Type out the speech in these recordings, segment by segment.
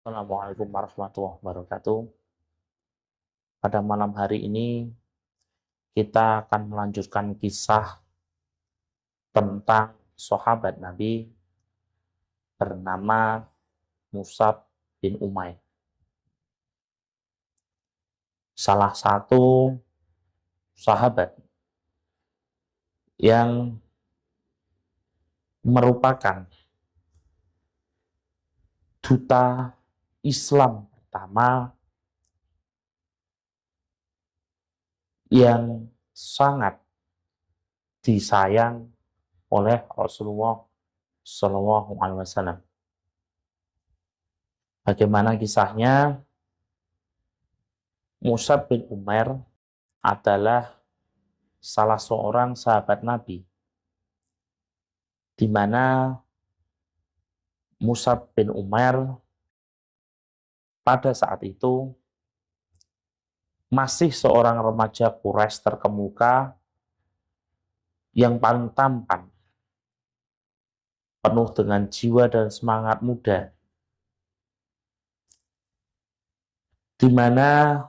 Assalamualaikum warahmatullahi wabarakatuh. Pada malam hari ini kita akan melanjutkan kisah tentang sahabat Nabi bernama Mus'ab bin Umair. Salah satu sahabat yang merupakan duta Islam pertama yang sangat disayang oleh Rasulullah Shallallahu Alaihi Wasallam. Bagaimana kisahnya? Mus'ab bin Umair adalah salah seorang sahabat Nabi, di mana Mus'ab bin Umair pada saat itu masih seorang remaja Quraisy terkemuka yang paling tampan, penuh dengan jiwa dan semangat muda, di mana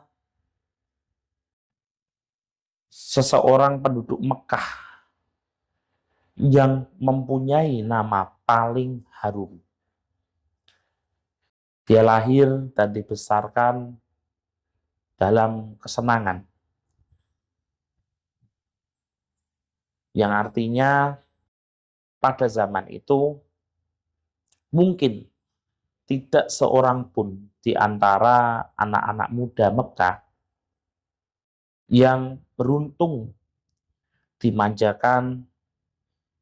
seseorang penduduk Mekah yang mempunyai nama paling harum. Dia lahir dan dibesarkan dalam kesenangan, yang artinya pada zaman itu mungkin tidak seorang pun di antara anak-anak muda Mekah yang beruntung dimanjakan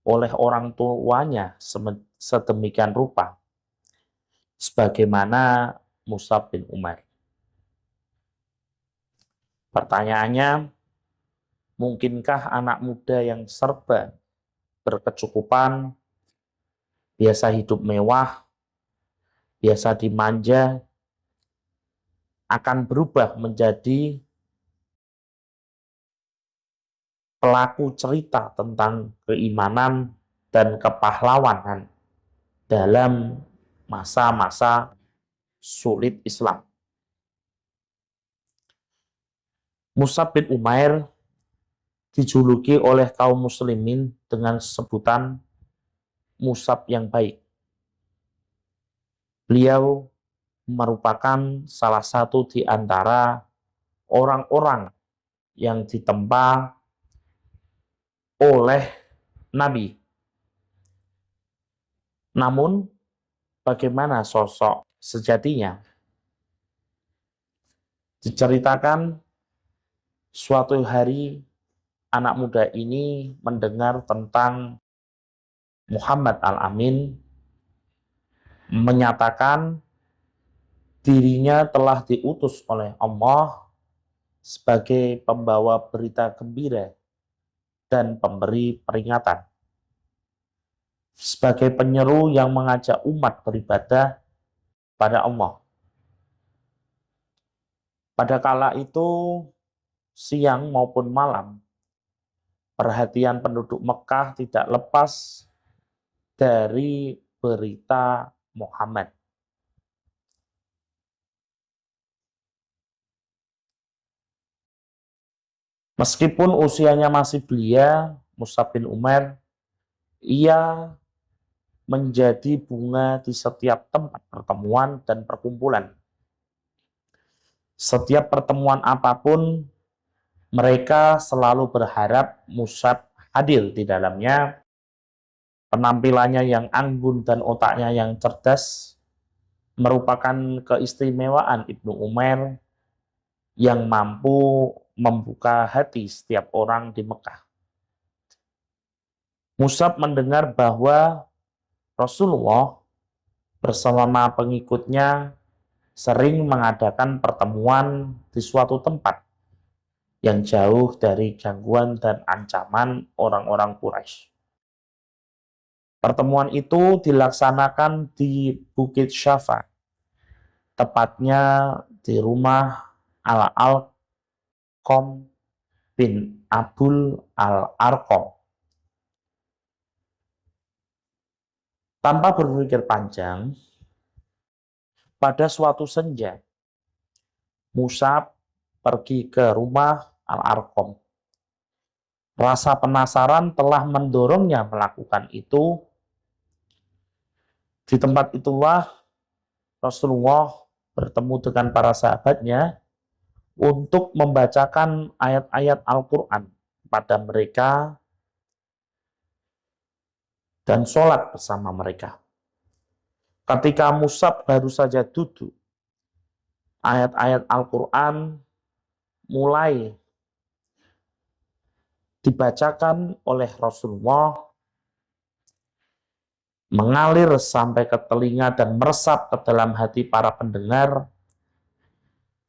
oleh orang tuanya sedemikian rupa sebagaimana Mus'ab bin Umair. Pertanyaannya, mungkinkah anak muda yang serba berkecukupan, biasa hidup mewah, biasa dimanja, akan berubah menjadi pelaku cerita tentang keimanan dan kepahlawanan dalam masa-masa sulit Islam? Mus'ab bin Umair dijuluki oleh kaum muslimin dengan sebutan Mus'ab yang baik. Beliau merupakan salah satu di antara orang-orang yang ditempa oleh Nabi. Namun, bagaimana sosok sejatinya? Diceritakan suatu hari anak muda ini mendengar tentang Muhammad Al-Amin menyatakan dirinya telah diutus oleh Allah sebagai pembawa berita gembira dan pemberi peringatan, sebagai penyeru yang mengajak umat beribadah pada Allah. Pada kala itu, siang maupun malam, perhatian penduduk Mekah tidak lepas dari berita Muhammad. Meskipun usianya masih belia, Mus'ab bin Umair, ia menjadi bunga di setiap tempat pertemuan dan perkumpulan. Setiap pertemuan apapun, mereka selalu berharap Mus'ab hadir di dalamnya. Penampilannya yang anggun dan otaknya yang cerdas merupakan keistimewaan Ibnu Umair yang mampu membuka hati setiap orang di Mekah. Mus'ab mendengar bahwa Rasulullah bersama pengikutnya sering mengadakan pertemuan di suatu tempat yang jauh dari gangguan dan ancaman orang-orang Quraisy. Pertemuan itu dilaksanakan di Bukit Syafa, tepatnya di rumah Al-Alqam bin Abul Al-Arqam. Tanpa berpikir panjang, pada suatu senja, Mus'ab pergi ke rumah Al-Arqam. Rasa penasaran telah mendorongnya melakukan itu. Di tempat itulah Rasulullah bertemu dengan para sahabatnya untuk membacakan ayat-ayat Al-Quran kepada mereka dan sholat bersama mereka. Ketika Mus'ab baru saja duduk, ayat-ayat Al-Quran mulai dibacakan oleh Rasulullah, mengalir sampai ke telinga dan meresap ke dalam hati para pendengar.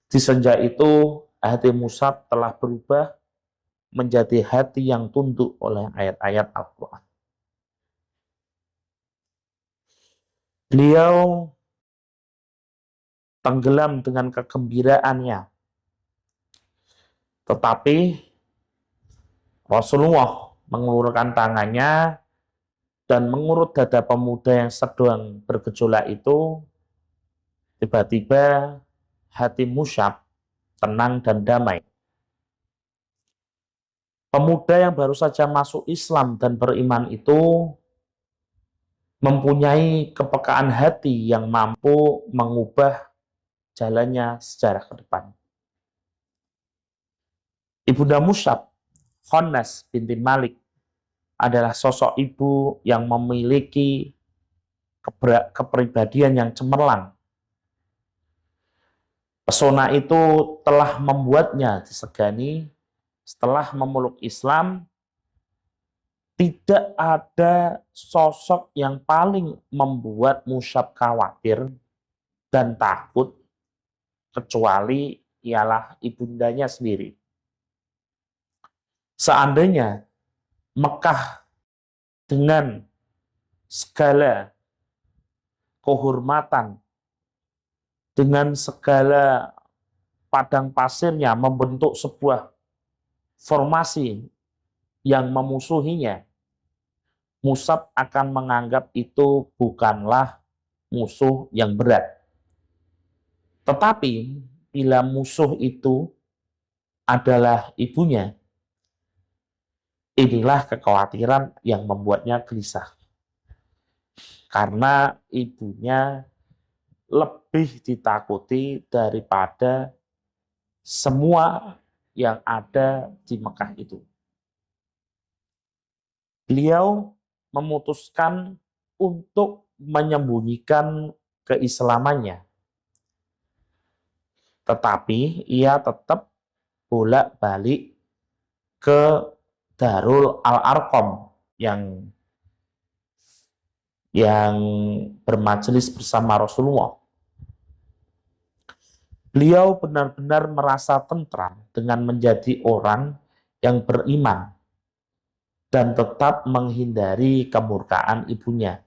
Di senja itu, hati Mus'ab telah berubah menjadi hati yang tunduk oleh ayat-ayat Al-Quran. Beliau tenggelam dengan kegembiraannya. Tetapi Rasulullah mengulurkan tangannya dan mengurut dada pemuda yang sedang bergejolak itu. Tiba-tiba hati Mus'ab tenang dan damai. Pemuda yang baru saja masuk Islam dan beriman itu mempunyai kepekaan hati yang mampu mengubah jalannya sejarah ke depan. Ibunda Mus'ab, Khonnas binti Malik, adalah sosok ibu yang memiliki kepribadian yang cemerlang. Pesona itu telah membuatnya disegani. Setelah memeluk Islam, tidak ada sosok yang paling membuat Mus'ab khawatir dan takut kecuali ialah ibundanya sendiri. Seandainya Mekah dengan segala kehormatan, dengan segala padang pasirnya membentuk sebuah formasi yang memusuhinya, Mus'ab akan menganggap itu bukanlah musuh yang berat. Tetapi bila musuh itu adalah ibunya, inilah kekhawatiran yang membuatnya gelisah. Karena ibunya lebih ditakuti daripada semua yang ada di Mekah itu. Beliau memutuskan untuk menyembunyikan keislamannya. Tetapi ia tetap bolak-balik ke Darul Al-Arqam yang bermajelis bersama Rasulullah. Beliau benar-benar merasa tentram dengan menjadi orang yang beriman dan tetap menghindari kemurkaan ibunya.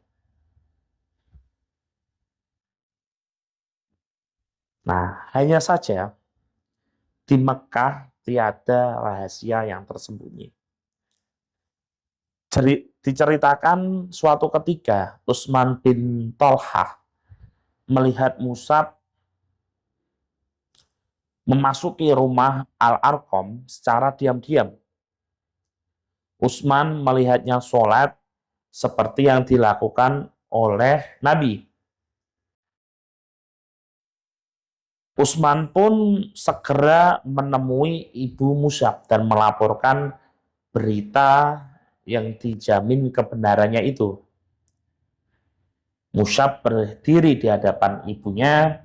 Nah, hanya saja di Mekah tiada rahasia yang tersembunyi. Diceritakan suatu ketika Utsman bin Thalhah melihat Mus'ab memasuki rumah Al-Arqam secara diam-diam. Utsman melihatnya sholat seperti yang dilakukan oleh Nabi. Utsman pun segera menemui ibu Mus'ab dan melaporkan berita yang dijamin kebenarannya itu. Mus'ab berdiri di hadapan ibunya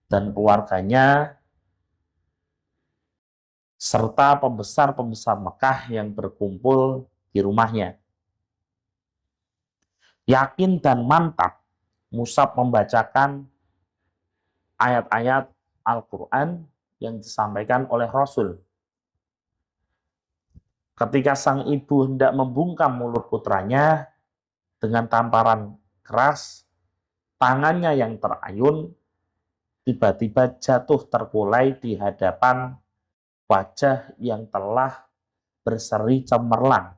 dan keluarganya serta pembesar-pembesar Mekah yang berkumpul di rumahnya. Yakin dan mantap, Mus'ab membacakan ayat-ayat Al-Quran yang disampaikan oleh Rasul. Ketika sang ibu hendak membungkam mulut putranya dengan tamparan keras, tangannya yang terayun tiba-tiba jatuh terkulai di hadapan wajah yang telah berseri cemerlang,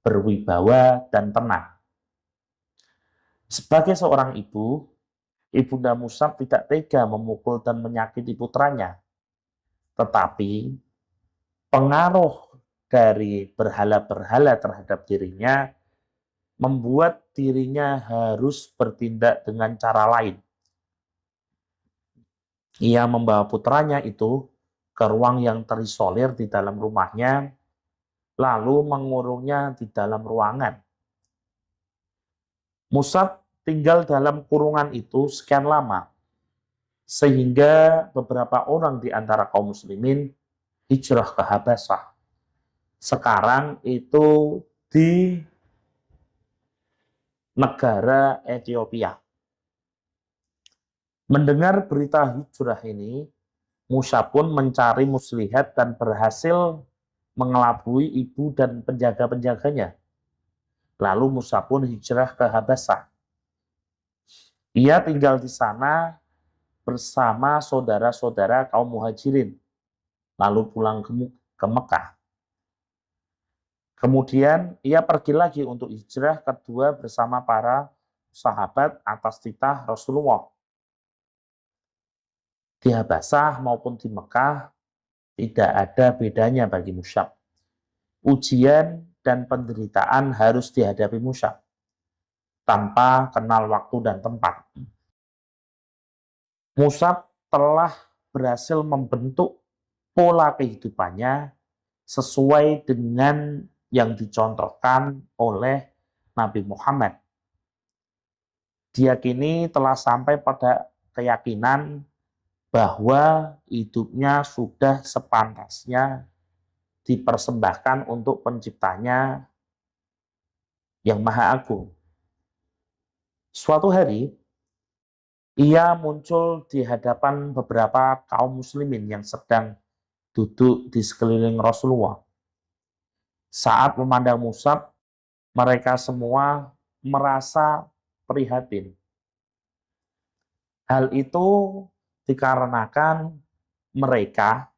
berwibawa dan tenang. Sebagai seorang ibu, Ibunda Musab tidak tega memukul dan menyakiti putranya, tetapi pengaruh dari berhala-berhala terhadap dirinya membuat dirinya harus bertindak dengan cara lain. Ia membawa putranya itu ke ruang yang terisolir di dalam rumahnya, lalu mengurungnya di dalam ruangan. Musab tinggal dalam kurungan itu sekian lama, sehingga beberapa orang di antara kaum muslimin hijrah ke Habasyah. Sekarang itu di negara Ethiopia. Mendengar berita hijrah ini, Musa pun mencari muslihat dan berhasil mengelabui ibu dan penjaga-penjaganya. Lalu Musa pun hijrah ke Habasyah. Ia tinggal di sana bersama saudara-saudara kaum muhajirin, lalu pulang ke Mekah. Kemudian ia pergi lagi untuk hijrah kedua bersama para sahabat atas titah Rasulullah. Di Habasyah maupun di Mekah tidak ada bedanya bagi Musab. Ujian dan penderitaan harus dihadapi Musab tanpa kenal waktu dan tempat. Musab telah berhasil membentuk pola kehidupannya sesuai dengan yang dicontohkan oleh Nabi Muhammad. Dia kini telah sampai pada keyakinan bahwa hidupnya sudah sepantasnya dipersembahkan untuk penciptanya yang Maha Agung. Suatu hari, ia muncul di hadapan beberapa kaum muslimin yang sedang duduk di sekeliling Rasulullah. Saat memandang Musab, mereka semua merasa prihatin. Hal itu dikarenakan mereka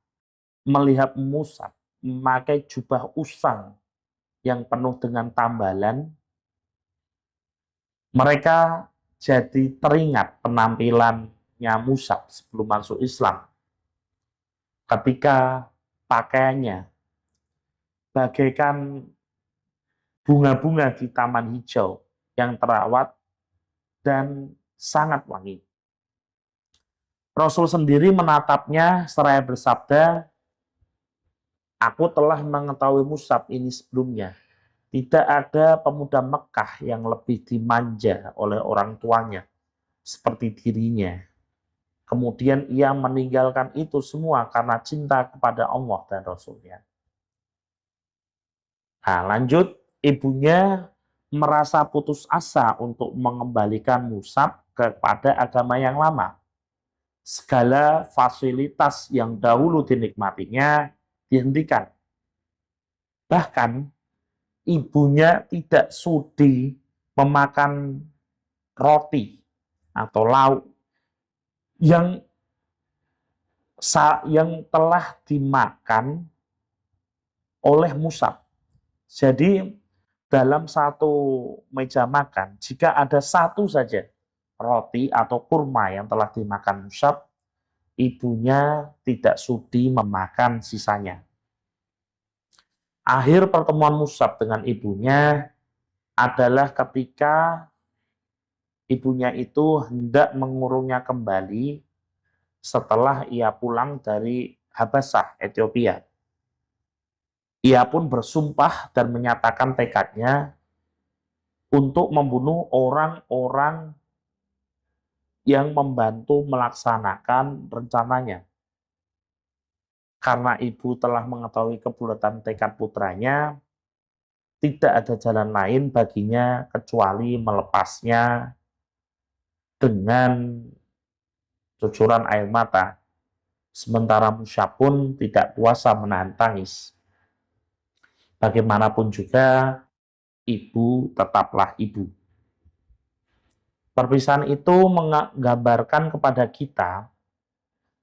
melihat Musab memakai jubah usang yang penuh dengan tambalan. Mereka jadi teringat penampilannya Musab sebelum masuk Islam. Ketika pakaiannya bagaikan bunga-bunga di taman hijau yang terawat dan sangat wangi. Rasul sendiri menatapnya seraya bersabda, "Aku telah mengetahui Musab ini sebelumnya. Tidak ada pemuda Mekah yang lebih dimanja oleh orang tuanya seperti dirinya. Kemudian ia meninggalkan itu semua karena cinta kepada Allah dan Rasulnya." Nah, lanjut, ibunya merasa putus asa untuk mengembalikan Musab kepada agama yang lama. Segala fasilitas yang dahulu dinikmatinya dihentikan. Bahkan ibunya tidak sudi memakan roti atau lauk yang telah dimakan oleh Musab. Jadi dalam satu meja makan, jika ada satu saja roti atau kurma yang telah dimakan Musab, ibunya tidak sudi memakan sisanya. Akhir pertemuan Musab dengan ibunya adalah ketika ibunya itu hendak mengurungnya kembali setelah ia pulang dari Habasyah, Ethiopia. Ia pun bersumpah dan menyatakan tekadnya untuk membunuh orang-orang yang membantu melaksanakan rencananya. Karena ibu telah mengetahui kebulatan tekad putranya, tidak ada jalan lain baginya kecuali melepasnya dengan cucuran air mata. Sementara Musa pun tidak kuasa menahan tangis. Bagaimanapun juga, ibu tetaplah ibu. Perpisahan itu menggambarkan kepada kita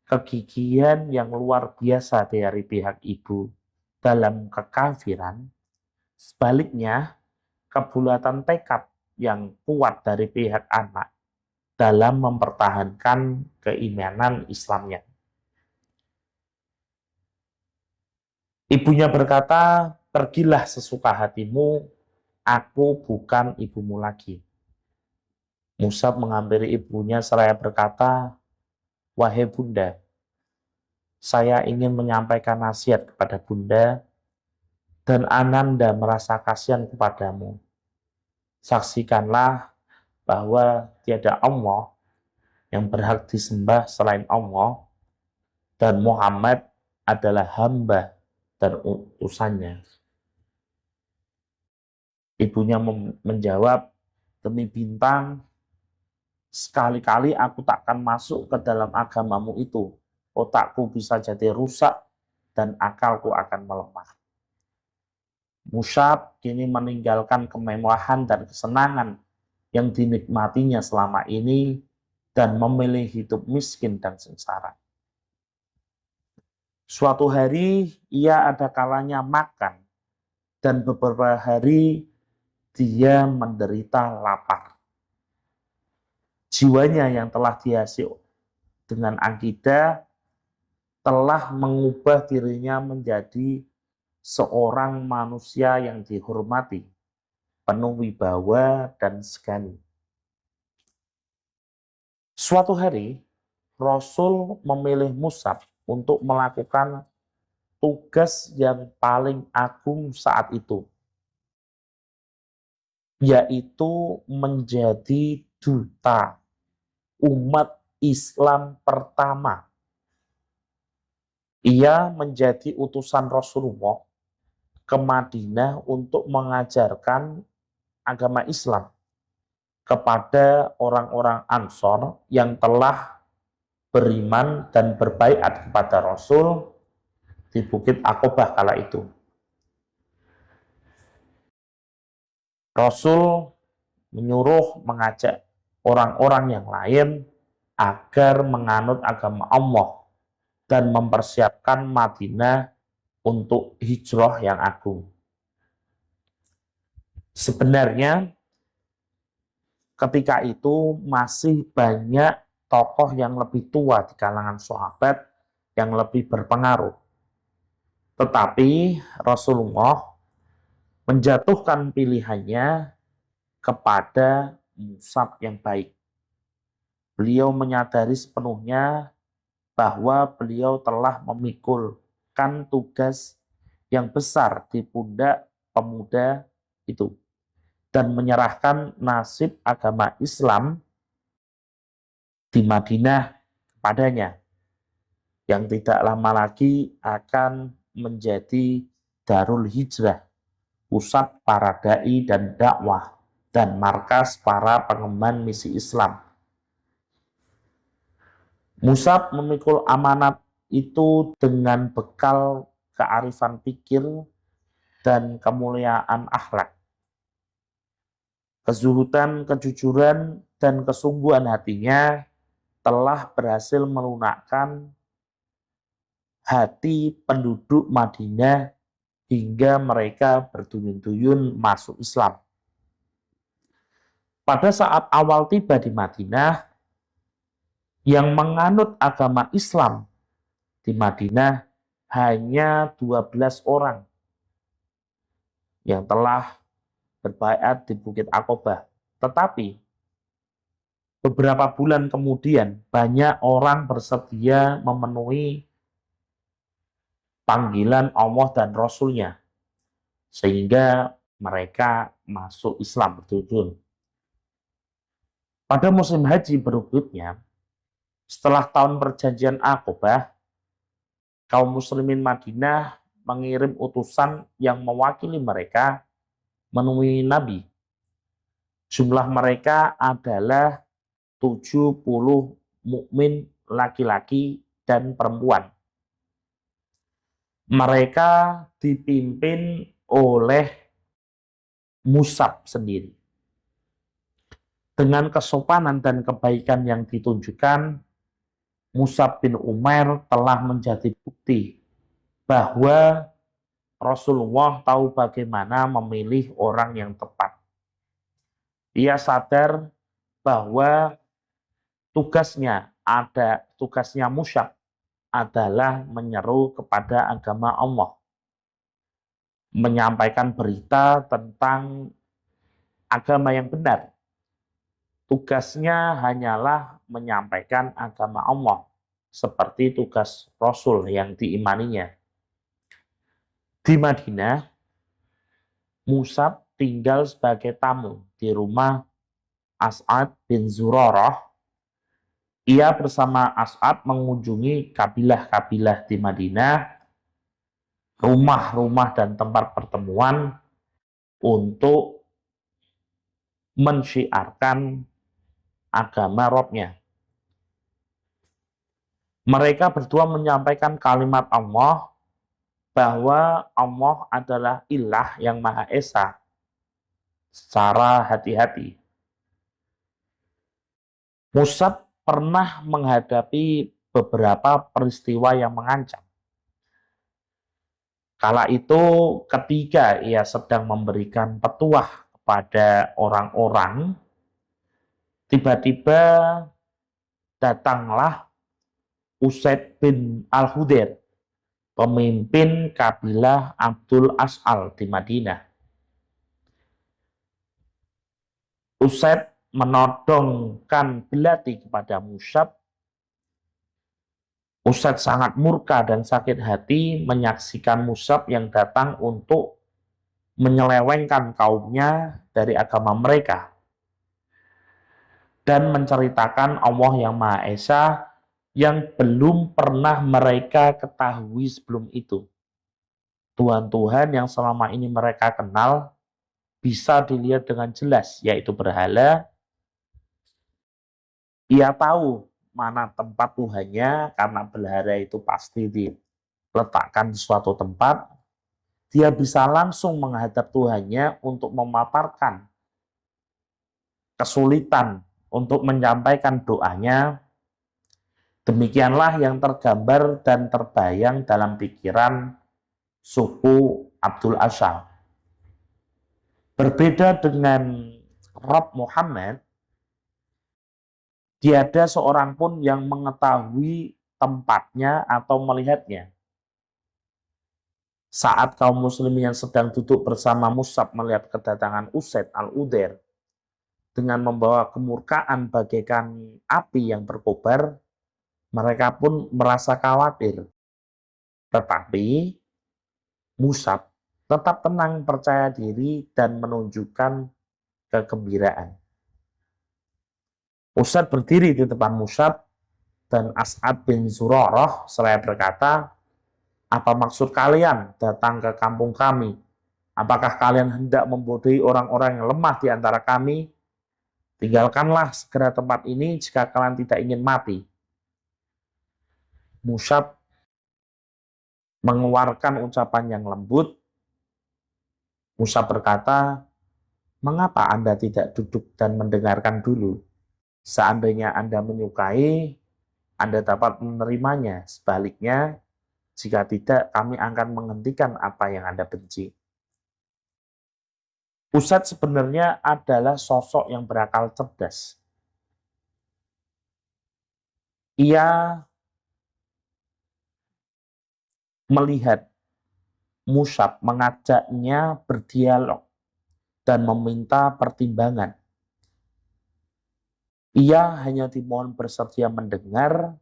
kegigihan yang luar biasa dari pihak ibu dalam kekafiran. Sebaliknya, kebulatan tekad yang kuat dari pihak anak dalam mempertahankan keimanan Islamnya. Ibunya berkata, "Pergilah sesuka hatimu, aku bukan ibumu lagi." Musab menghampiri ibunya seraya berkata, "Wahai bunda, saya ingin menyampaikan nasihat kepada bunda dan ananda merasa kasihan kepadamu. Saksikanlah bahwa tiada Allah yang berhak disembah selain Allah dan Muhammad adalah hamba dan utusannya." Ibunya menjawab, "Demi bintang, sekali-kali aku takkan masuk ke dalam agamamu itu. Otakku bisa jadi rusak dan akalku akan melemah." Musab kini meninggalkan kemewahan dan kesenangan yang dinikmatinya selama ini dan memilih hidup miskin dan sengsara. Suatu hari ia ada kalanya makan dan beberapa hari dia menderita lapar. Jiwanya yang telah dihasil dengan akidah telah mengubah dirinya menjadi seorang manusia yang dihormati, penuh wibawa dan segani. Suatu hari, Rasul memilih Musab untuk melakukan tugas yang paling agung saat itu, yaitu menjadi duta umat Islam pertama. Ia menjadi utusan Rasulullah ke Madinah untuk mengajarkan agama Islam kepada orang-orang Ansor yang telah beriman dan berbaiat kepada Rasul di Bukit Aqobah kala itu. Rasul menyuruh mengajak orang-orang yang lain agar menganut agama Allah dan mempersiapkan Madinah untuk hijrah yang agung. Sebenarnya ketika itu masih banyak tokoh yang lebih tua di kalangan sahabat yang lebih berpengaruh. Tetapi Rasulullah menjatuhkan pilihannya kepada Musab yang baik. Beliau menyadari sepenuhnya bahwa beliau telah memikulkan tugas yang besar di pundak pemuda itu dan menyerahkan nasib agama Islam di Madinah kepadanya, yang tidak lama lagi akan menjadi Darul Hijrah, pusat para dai dan dakwah, dan markas para pengemban misi Islam. Musab memikul amanat itu dengan bekal kearifan pikir dan kemuliaan akhlak. Kezuhudan, kejujuran, dan kesungguhan hatinya telah berhasil melunakkan hati penduduk Madinah hingga mereka berduyun-duyun masuk Islam. Pada saat awal tiba di Madinah, yang menganut agama Islam di Madinah hanya 12 orang yang telah berbaiat di Bukit Aqobah. Tetapi beberapa bulan kemudian banyak orang bersedia memenuhi panggilan Allah dan Rasul-Nya, sehingga mereka masuk Islam betul-betul. Pada musim haji berikutnya, setelah tahun perjanjian Aqobah, kaum muslimin Madinah mengirim utusan yang mewakili mereka menemui Nabi. Jumlah mereka adalah 70 mukmin laki-laki dan perempuan. Mereka dipimpin oleh Musab sendiri. Dengan kesopanan dan kebaikan yang ditunjukkan, Musab bin Umair telah menjadi bukti bahwa Rasulullah tahu bagaimana memilih orang yang tepat. Ia sadar bahwa tugasnya musyab adalah menyeru kepada agama Allah, menyampaikan berita tentang agama yang benar. Tugasnya hanyalah menyampaikan agama Allah, seperti tugas Rasul yang diimaninya. Di Madinah, Mus'ab tinggal sebagai tamu di rumah As'ad bin Zurarah. Ia bersama As'ad mengunjungi kabilah-kabilah di Madinah, rumah-rumah dan tempat pertemuan untuk mensyiarkan agama Robnya. Mereka berdua menyampaikan kalimat Allah, bahwa Allah adalah ilah yang Maha Esa secara hati-hati. Mus'ab pernah menghadapi beberapa peristiwa yang mengancam. Kala itu ketika ia sedang memberikan petuah kepada orang-orang, tiba-tiba datanglah Usaid bin Al-Hudayr, pemimpin kabilah Abdul As'al di Madinah. Usaid menodongkan belati kepada Mus'ab. Usaid sangat murka dan sakit hati menyaksikan Mus'ab yang datang untuk menyelewengkan kaumnya dari agama mereka dan menceritakan Allah yang Maha Esa yang belum pernah mereka ketahui sebelum itu. Tuhan-Tuhan yang selama ini mereka kenal bisa dilihat dengan jelas, yaitu berhala. Ia tahu mana tempat Tuhannya karena berhala itu pasti diletakkan di suatu tempat. Dia bisa langsung menghadap Tuhannya untuk memaparkan kesulitan untuk menyampaikan doanya. Demikianlah yang tergambar dan terbayang dalam pikiran suku Abdul As'al. Berbeda dengan Rob Muhammad, tiada seorang pun yang mengetahui tempatnya atau melihatnya. Saat kaum muslimin yang sedang duduk bersama Mus'ab melihat kedatangan Usaid Al-Hudayr dengan membawa kemurkaan bagaikan api yang berkobar, mereka pun merasa khawatir. Tetapi Mus'ab tetap tenang, percaya diri, dan menunjukkan kegembiraan. Usaid berdiri di depan Mus'ab dan As'ad bin Zurarah seraya berkata, "Apa maksud kalian datang ke kampung kami? Apakah kalian hendak membodohi orang-orang yang lemah di antara kami? Tinggalkanlah segera tempat ini jika kalian tidak ingin mati." Mus'ab mengeluarkan ucapan yang lembut. Mus'ab berkata, "Mengapa Anda tidak duduk dan mendengarkan dulu? Seandainya Anda menyukai, Anda dapat menerimanya. Sebaliknya, jika tidak, kami akan menghentikan apa yang Anda benci." Usaid sebenarnya adalah sosok yang berakal cerdas. Ia melihat Mus'ab mengajaknya berdialog dan meminta pertimbangan. Ia hanya dimohon bersedia mendengar.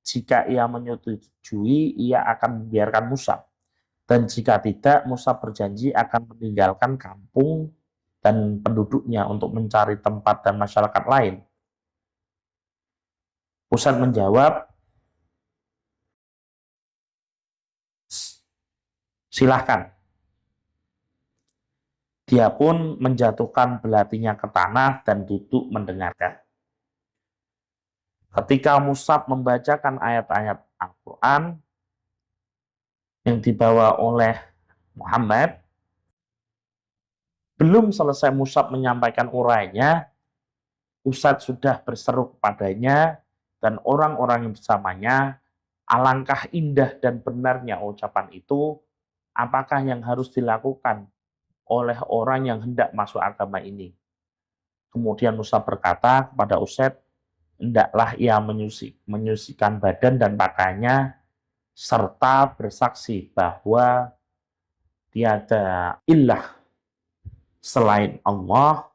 Jika ia menyetujui, ia akan membiarkan Mus'ab. Dan jika tidak, Mus'ab berjanji akan meninggalkan kampung dan penduduknya untuk mencari tempat dan masyarakat lain. Usaid menjawab, "Silahkan." Dia pun menjatuhkan belatinya ke tanah dan duduk mendengarkan. Ketika Mus'ab membacakan ayat-ayat Al-Quran yang dibawa oleh Muhammad, belum selesai Mus'ab menyampaikan urainya, Usaid sudah berseru kepadanya dan orang-orang yang bersamanya, "Alangkah indah dan benarnya ucapan itu, apakah yang harus dilakukan oleh orang yang hendak masuk agama ini?" Kemudian Mus'ab berkata kepada Usaid, hendaklah ia menyucikan badan dan pakaiannya, serta bersaksi bahwa tiada ilah selain Allah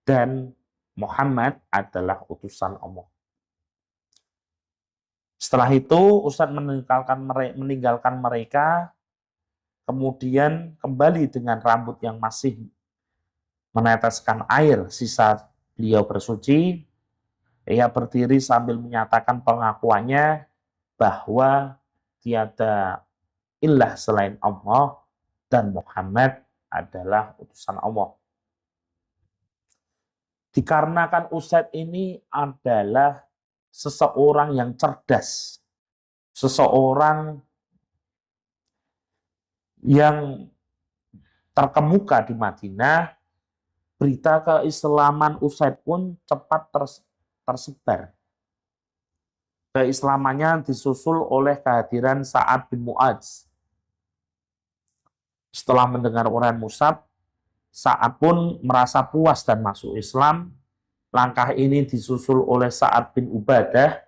dan Muhammad adalah utusan Allah. Setelah itu Ustadz meninggalkan mereka, kemudian kembali dengan rambut yang masih meneteskan air sisa beliau bersuci. Ia berdiri sambil menyatakan pengakuannya bahwa tiada ilah selain Allah dan Muhammad adalah utusan Allah. Dikarenakan Ustadz ini adalah seseorang yang cerdas, seseorang yang terkemuka di Madinah, berita keislaman Ustadz pun cepat tersebar. Keislamannya disusul oleh kehadiran Sa'ad bin Mu'adz. Setelah mendengar uraian Mus'ab, Sa'ad pun merasa puas dan masuk Islam. Langkah ini disusul oleh Sa'ad bin Ubadah.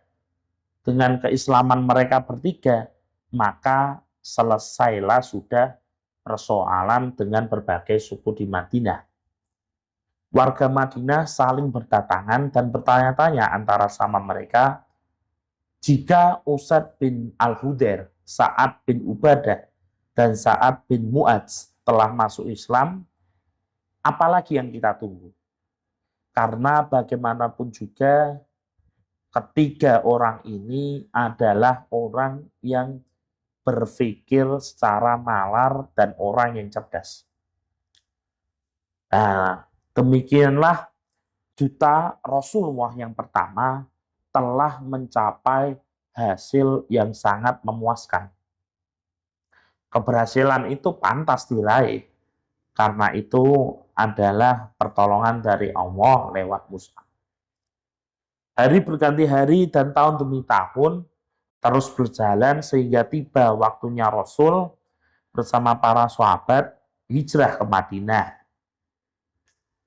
Dengan keislaman mereka bertiga, maka selesailah sudah persoalan dengan berbagai suku di Madinah. Warga Madinah saling berdatangan dan bertanya-tanya antara sama mereka, jika Usaid bin Al-Hudair, Sa'ad bin Ubadah, dan Sa'ad bin Mu'adz telah masuk Islam, apalagi yang kita tunggu? Karena bagaimanapun juga ketiga orang ini adalah orang yang berpikir secara nalar dan orang yang cerdas. Nah, demikianlah duta Rasulullah yang pertama telah mencapai hasil yang sangat memuaskan. Keberhasilan itu pantas diraih, karena itu adalah pertolongan dari Allah lewat Mus'ab. Hari berganti hari dan tahun demi tahun terus berjalan sehingga tiba waktunya Rasul bersama para sahabat hijrah ke Madinah.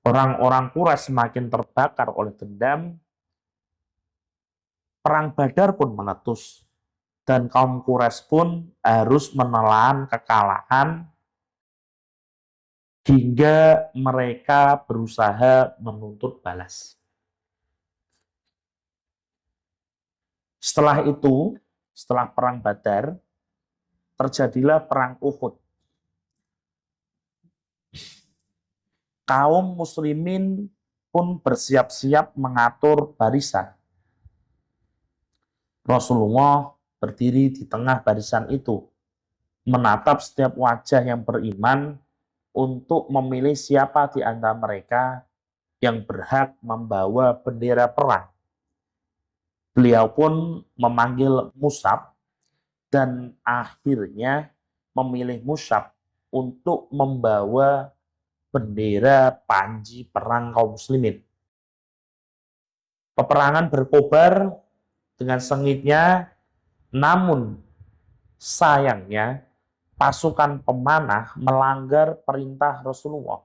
Orang-orang Quraisy semakin terbakar oleh dendam. Perang Badar pun meletus dan kaum Quraisy pun harus menelan kekalahan hingga mereka berusaha menuntut balas. Setelah itu, setelah perang Badar, terjadilah perang Uhud. Kaum muslimin pun bersiap-siap mengatur barisan. Rasulullah berdiri di tengah barisan itu, menatap setiap wajah yang beriman untuk memilih siapa di antara mereka yang berhak membawa bendera perang. Beliau pun memanggil Mus'ab dan akhirnya memilih Mus'ab untuk membawa bendera panji perang kaum muslimin. Peperangan berkobar dengan sengitnya, namun sayangnya pasukan pemanah melanggar perintah Rasulullah.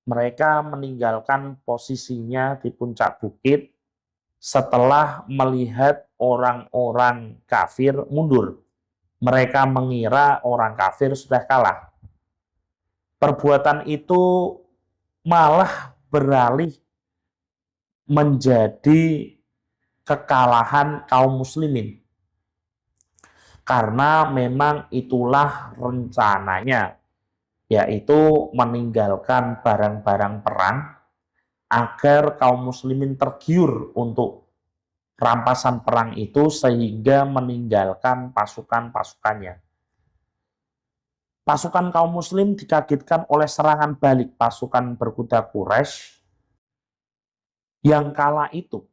Mereka meninggalkan posisinya di puncak bukit setelah melihat orang-orang kafir mundur. Mereka mengira orang kafir sudah kalah. Perbuatan itu malah beralih menjadi kekalahan kaum muslimin. Karena memang itulah rencananya, yaitu meninggalkan barang-barang perang agar kaum muslimin tergiur untuk rampasan perang itu sehingga meninggalkan pasukan-pasukannya. Pasukan kaum muslim dikagetkan oleh serangan balik pasukan berkuda Quraisy yang kala itu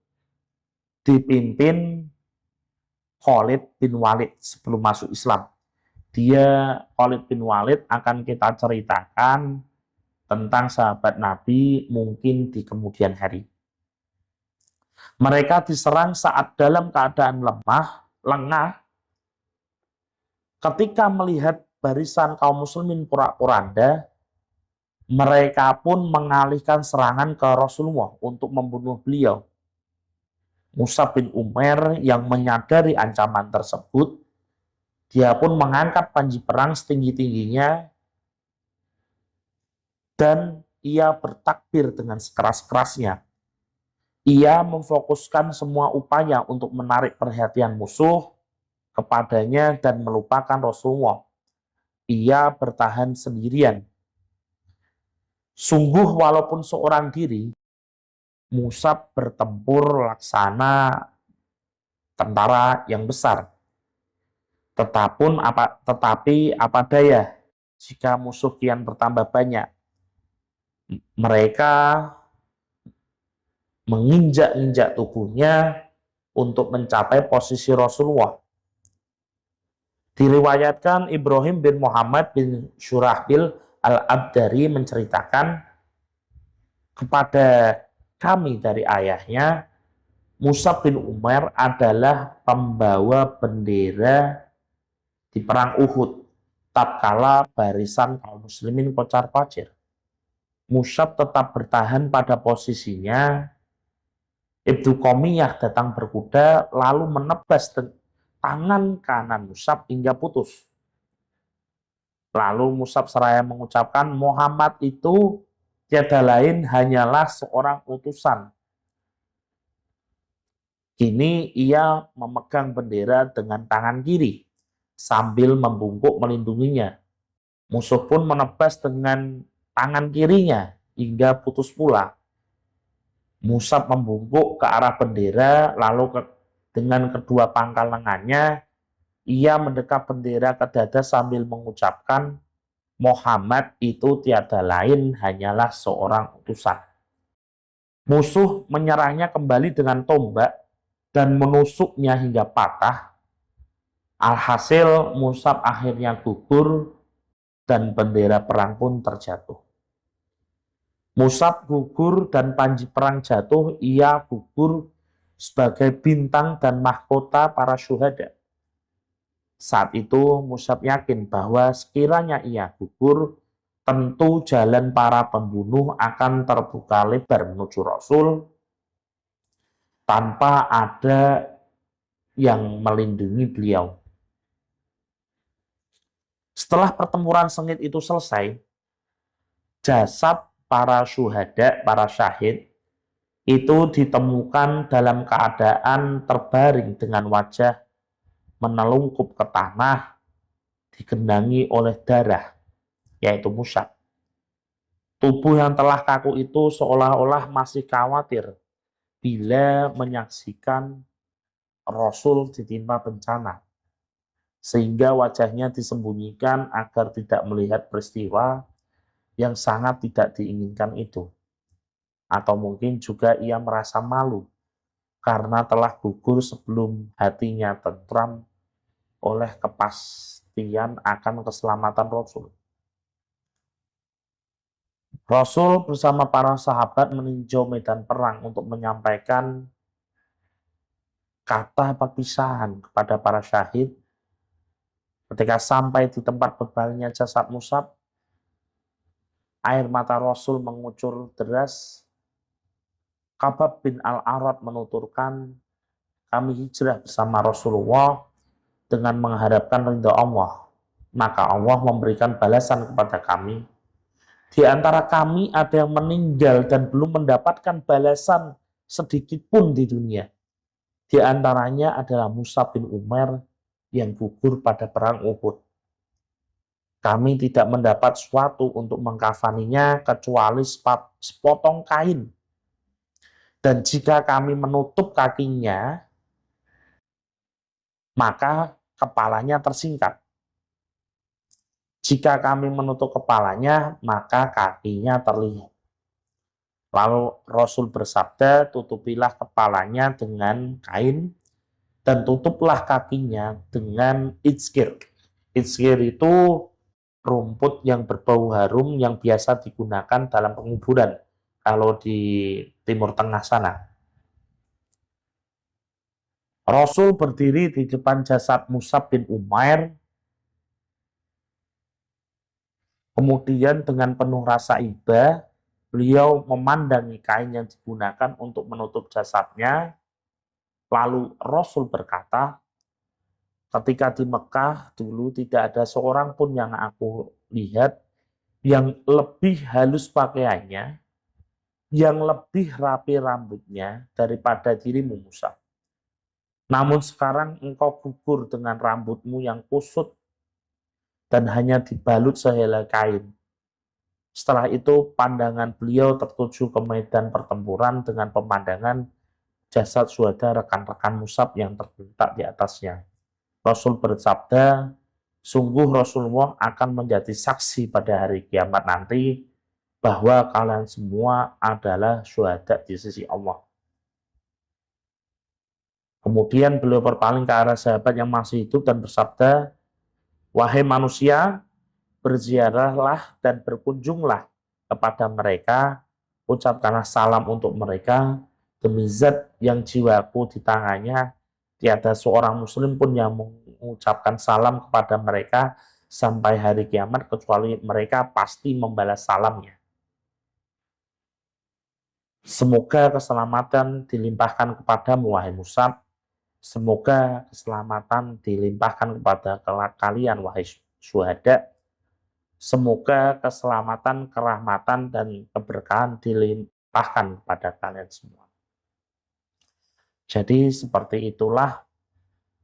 dipimpin Khalid bin Walid sebelum masuk Islam. Khalid bin Walid akan kita ceritakan tentang sahabat Nabi mungkin di kemudian hari. Mereka diserang saat dalam keadaan lengah. Ketika melihat barisan kaum muslimin porak-poranda, mereka pun mengalihkan serangan ke Rasulullah untuk membunuh beliau. Mus'ab bin Umair yang menyadari ancaman tersebut, dia pun mengangkat panji perang setinggi-tingginya dan ia bertakbir dengan sekeras-kerasnya. Ia memfokuskan semua upaya untuk menarik perhatian musuh kepadanya dan melupakan Rasulullah. Ia bertahan sendirian. Sungguh walaupun seorang diri, Mus'ab bertempur laksana tentara yang besar. Tetapi apa daya jika musuh kian bertambah banyak. Mereka menginjak-injak tubuhnya untuk mencapai posisi Rasulullah. Diriwayatkan Ibrahim bin Muhammad bin Syurahbil al-Abdari menceritakan kepada kami dari ayahnya, Mus'ab bin Umair adalah pembawa bendera di perang Uhud tatkala barisan kaum muslimin kocar-kacir. Mus'ab tetap bertahan pada posisinya. Ibnu Qomiyah datang berkuda lalu menebas tangan kanan Mus'ab hingga putus. Lalu Mus'ab seraya mengucapkan, Muhammad itu tiada lain hanyalah seorang utusan. Kini ia memegang bendera dengan tangan kiri sambil membungkuk melindunginya. Musuh pun menebas dengan tangan kirinya hingga putus pula. Mus'ab membungkuk ke arah bendera, lalu dengan kedua pangkal lengannya, ia mendekap bendera ke dada sambil mengucapkan, Muhammad itu tiada lain hanyalah seorang utusan. Musuh menyerangnya kembali dengan tombak dan menusuknya hingga patah. Alhasil Mus'ab akhirnya gugur dan bendera perang pun terjatuh. Mus'ab gugur dan panji perang jatuh, ia gugur sebagai bintang dan mahkota para syuhada. Saat itu Mus'ab yakin bahwa sekiranya ia gugur, tentu jalan para pembunuh akan terbuka lebar menuju Rasul tanpa ada yang melindungi beliau. Setelah pertempuran sengit itu selesai, jasad para syuhada, para syahid, itu ditemukan dalam keadaan terbaring dengan wajah menelungkup ke tanah, digenangi oleh darah, yaitu Mus'ab. Tubuh yang telah kaku itu seolah-olah masih khawatir bila menyaksikan Rasul ditimpa bencana, sehingga wajahnya disembunyikan agar tidak melihat peristiwa yang sangat tidak diinginkan itu. Atau mungkin juga ia merasa malu karena telah gugur sebelum hatinya tentram oleh kepastian akan keselamatan Rasul. Rasul bersama para sahabat meninjau medan perang untuk menyampaikan kata perpisahan kepada para syahid. Ketika sampai di tempat berbaringnya jasad Mus'ab, air mata Rasul mengucur deras. Khabbab bin Al-Arad menuturkan, kami hijrah bersama Rasulullah dengan mengharapkan ridha Allah. Maka Allah memberikan balasan kepada kami. Di antara kami ada yang meninggal dan belum mendapatkan balasan sedikit pun di dunia. Di antaranya adalah Mus'ab bin Umair yang gugur pada perang Uhud. Kami tidak mendapat sesuatu untuk mengkafaninya kecuali sepotong kain. Dan jika kami menutup kakinya, maka kepalanya tersingkap. Jika kami menutup kepalanya, maka kakinya terlihat. Lalu Rasul bersabda, tutupilah kepalanya dengan kain, dan tutuplah kakinya dengan itskir. Itskir itu rumput yang berbau harum yang biasa digunakan dalam penguburan kalau di Timur Tengah sana. Rasul berdiri di depan jasad Mus'ab bin Umair, kemudian dengan penuh rasa iba, beliau memandangi kain yang digunakan untuk menutup jasadnya, Lalu Rasul berkata, ketika di Mekah dulu tidak ada seorang pun yang aku lihat yang lebih halus pakaiannya, yang lebih rapi rambutnya daripada dirimu Musa. Namun sekarang engkau gugur dengan rambutmu yang kusut dan hanya dibalut sehelai kain. Setelah itu pandangan beliau tertuju ke medan pertempuran dengan pemandangan jasad syuhada rekan-rekan Musab yang terbentak di atasnya. Rasul bersabda, sungguh Rasulullah akan menjadi saksi pada hari kiamat nanti bahwa kalian semua adalah syuhada di sisi Allah. Kemudian beliau berpaling ke arah sahabat yang masih hidup dan bersabda, wahai manusia, berziarahlah dan berkunjunglah kepada mereka, ucapkanlah salam untuk mereka, demi zat yang jiwaku di tangannya, tiada seorang muslim pun yang mengucapkan salam kepada mereka sampai hari kiamat, kecuali mereka pasti membalas salamnya. Semoga keselamatan dilimpahkan kepadamu, wahai Musab. Semoga keselamatan dilimpahkan kepada kalian, wahai syuhada. Semoga keselamatan, kerahmatan, dan keberkahan dilimpahkan kepada kalian semua. Jadi seperti itulah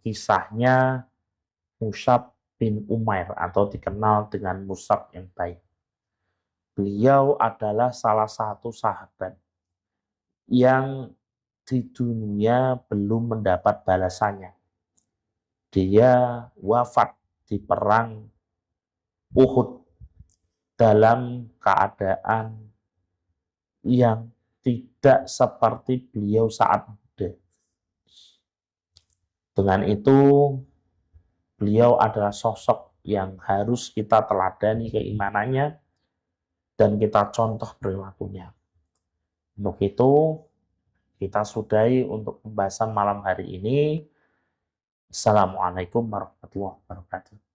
kisahnya Mus'ab bin Umair atau dikenal dengan Mus'ab yang baik. Beliau adalah salah satu sahabat yang di dunia belum mendapat balasannya. Dia wafat di perang Uhud dalam keadaan yang tidak seperti beliau saat muda. Dengan itu, beliau adalah sosok yang harus kita teladani keimanannya dan kita contoh perilakunya. Untuk itu, kita sudahi untuk pembahasan malam hari ini. Assalamualaikum warahmatullahi wabarakatuh.